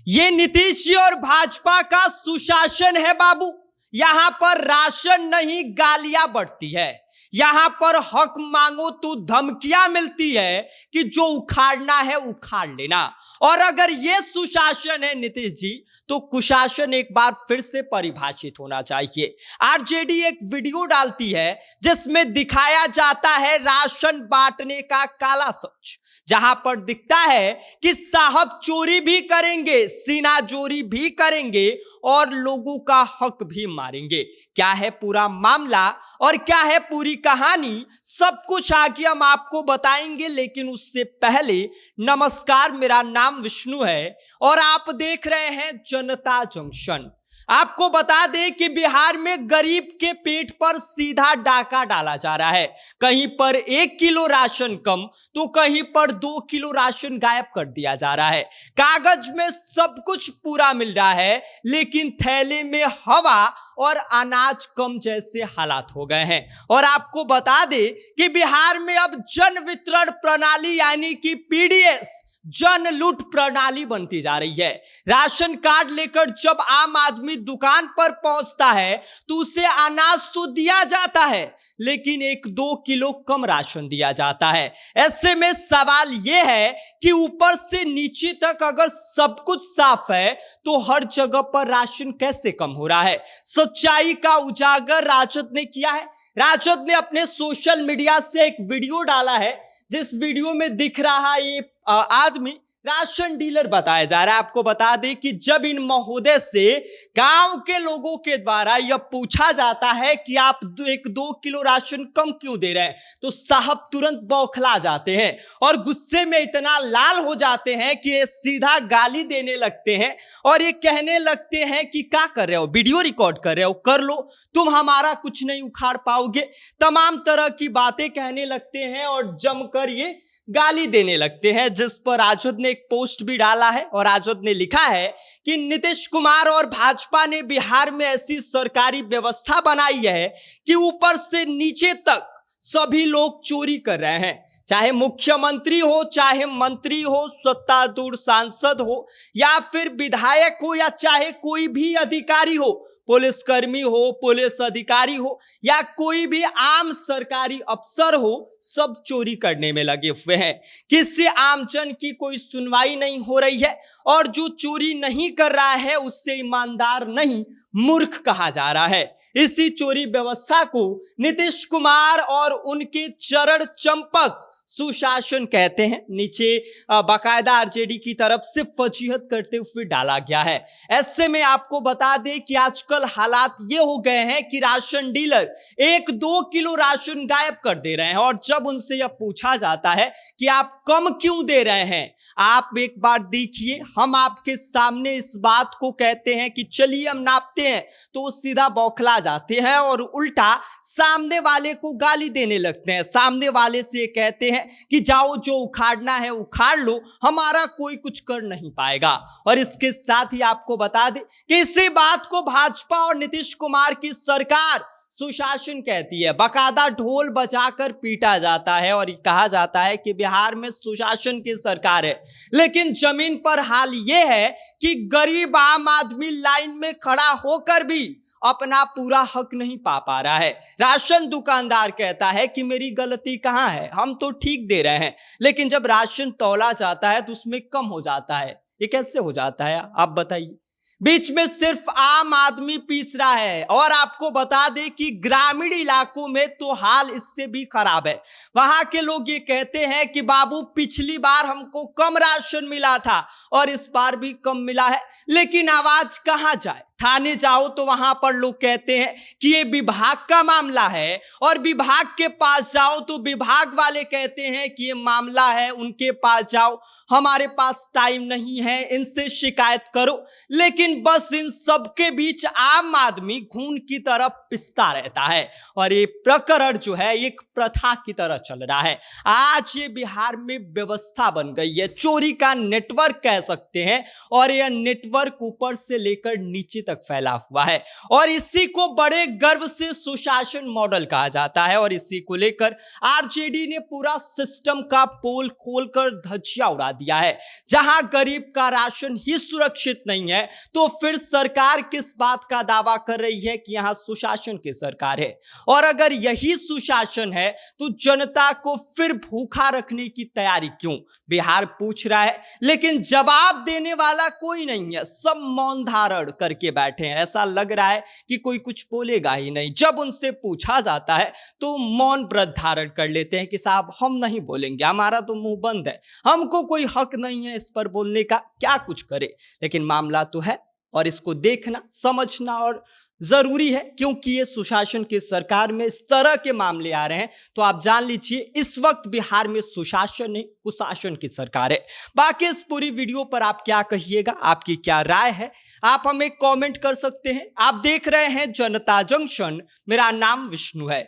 ये नीतीश जी और भाजपा का सुशासन है बाबू। यहां पर राशन नहीं गालियां बढ़ती है, यहां पर हक मांगो तो धमकियां मिलती है कि जो उखाड़ना है उखाड़ लेना। और अगर यह सुशासन है नीतीश जी, तो कुशासन एक बार फिर से परिभाषित होना चाहिए। आरजेडी एक वीडियो डालती है जिसमें दिखाया जाता है राशन बांटने का काला सच, जहां पर दिखता है कि साहब चोरी भी करेंगे, सीनाजोरी भी करेंगे और लोगों का हक भी मारेंगे। क्या है पूरा मामला और क्या है पूरी कहानी, सब कुछ आगे हम आपको बताएंगे। लेकिन उससे पहले नमस्कार, मेरा नाम विष्णु है और आप देख रहे हैं जनता जंक्शन। आपको बता दें कि बिहार में गरीब के पेट पर सीधा डाका डाला जा रहा है। कहीं पर 1 किलो राशन कम तो कहीं पर 2 किलो राशन गायब कर दिया जा रहा है। कागज में सब कुछ पूरा मिल रहा है, लेकिन थैले में हवा और अनाज कम जैसे हालात हो गए हैं। और आपको बता दें कि बिहार में अब जन वितरण प्रणाली यानी कि पीडीएस, जन लूट प्रणाली बनती जा रही है। राशन कार्ड लेकर जब आम आदमी दुकान पर पहुंचता है तो उसे अनाज तो दिया जाता है, लेकिन 1-2 किलो कम राशन दिया जाता है। ऐसे में सवाल यह है कि ऊपर से नीचे तक अगर सब कुछ साफ है तो हर जगह पर राशन कैसे कम हो रहा है? सच्चाई का उजागर राजद ने किया है। राजद ने अपने सोशल मीडिया से एक वीडियो डाला है, जिस वीडियो में दिख रहा है ये आदमी राशन डीलर बताया जा रहा है। आपको बता दें कि जब इन महोदय से गांव के लोगों के द्वारा यह पूछा जाता है कि आप 1-2 किलो राशन कम क्यों दे रहे हैं, तो साहब तुरंत बौखला जाते हैं और गुस्से में इतना लाल हो जाते हैं कि ये सीधा गाली देने लगते हैं और ये कहने लगते हैं कि क्या कर रहे हो, वीडियो रिकॉर्ड कर रहे हो, कर लो, तुम हमारा कुछ नहीं उखाड़ पाओगे। तमाम तरह की बातें कहने लगते हैं और जमकर ये गाली देने लगते हैं, जिस पर राजद ने एक पोस्ट भी डाला है और राजद ने लिखा है कि नीतीश कुमार और भाजपा ने बिहार में ऐसी सरकारी व्यवस्था बनाई है कि ऊपर से नीचे तक सभी लोग चोरी कर रहे हैं। चाहे मुख्यमंत्री हो, चाहे मंत्री हो, सत्तारूढ़ सांसद हो या फिर विधायक हो या चाहे कोई भी अधिकारी हो, पुलिसकर्मी हो, पुलिस अधिकारी हो या कोई भी आम सरकारी अफसर हो, सब चोरी करने में लगे हुए हैं। किसी आमजन की कोई सुनवाई नहीं हो रही है और जो चोरी नहीं कर रहा है उससे ईमानदार नहीं, मूर्ख कहा जा रहा है। इसी चोरी व्यवस्था को नीतीश कुमार और उनके चरण चंपक सुशासन कहते हैं। नीचे बाकायदा आरजेडी की तरफ से फजीहत करते हुए डाला गया है। ऐसे में आपको बता दें कि आजकल हालात ये हो गए हैं कि राशन डीलर 1-2 किलो राशन गायब कर दे रहे हैं और जब उनसे यह पूछा जाता है कि आप कम क्यों दे रहे हैं, आप एक बार देखिए, हम आपके सामने इस बात को कहते हैं कि चलिए हम नापते हैं, तो वो सीधा बौखला जाते हैं और उल्टा सामने वाले को गाली देने लगते हैं। सामने वाले से कहते हैं कि जाओ, जो उखाड़ना है उखाड़ लो, हमारा कोई कुछ कर नहीं पाएगा। और इसके साथ ही आपको बता दें कि इसी बात को भाजपा और नीतीश कुमार की सरकार सुशासन कहती है। बकायदा ढोल बजाकर पीटा जाता है और कहा जाता है कि बिहार में सुशासन की सरकार है, लेकिन जमीन पर हाल यह है कि गरीब आम आदमी लाइन में खड़ा होकर भी अपना पूरा हक नहीं पा रहा है। राशन दुकानदार कहता है कि मेरी गलती कहां है, हम तो ठीक दे रहे हैं, लेकिन जब राशन तौला जाता है तो उसमें कम हो जाता है। ये कैसे हो जाता है, आप बताइए? बीच में सिर्फ आम आदमी पीस रहा है। और आपको बता दें कि ग्रामीण इलाकों में तो हाल इससे भी खराब है। वहां के लोग ये कहते हैं कि बाबू, पिछली बार हमको कम राशन मिला था और इस बार भी कम मिला है, लेकिन आवाज कहां जाए? थाने जाओ तो वहां पर लोग कहते हैं कि ये विभाग का मामला है, और विभाग के पास जाओ तो विभाग वाले कहते हैं कि ये मामला है, उनके पास जाओ, हमारे पास टाइम नहीं है, इनसे शिकायत करो। लेकिन बस इन सबके बीच आम आदमी खून की तरह पिसता रहता है और ये प्रकरण जो है एक प्रथा की तरह चल रहा है। आज ये बिहार में व्यवस्था बन गई है, चोरी का नेटवर्क कह सकते हैं, और यह नेटवर्क ऊपर से लेकर नीचे तक तक फैला हुआ है और इसी को बड़े गर्व से सुशासन मॉडल कहा जाता है। और इसी को लेकर आरजेडी ने पूरा सिस्टम का पोल खोलकर धज्जियां उड़ा दिया है। जहां गरीब का राशन ही सुरक्षित नहीं है तो फिर सरकार किस बात का दावा कर रही है कि यहां सुशासन की सरकार है। और अगर यही सुशासन है तो जनता को फिर भूखा रखने की तैयारी क्यों, बिहार पूछ रहा है। लेकिन जवाब देने वाला कोई नहीं है, सब मौन धारण करके बैठे हैं। ऐसा लग रहा है कि कोई कुछ बोलेगा ही नहीं। जब उनसे पूछा जाता है तो मौन व्रत धारण कर लेते हैं कि साहब हम नहीं बोलेंगे, हमारा तो मुंह बंद है, हमको कोई हक नहीं है इस पर बोलने का, क्या कुछ करे। लेकिन मामला तो है और इसको देखना समझना और जरूरी है, क्योंकि ये सुशासन की सरकार में इस तरह के मामले आ रहे हैं तो आप जान लीजिए इस वक्त बिहार में सुशासन नहीं कुशासन की सरकार है। बाकी इस पूरी वीडियो पर आप क्या कहिएगा, आपकी क्या राय है, आप हमें कमेंट कर सकते हैं। आप देख रहे हैं जनता जंक्शन, मेरा नाम विष्णु है।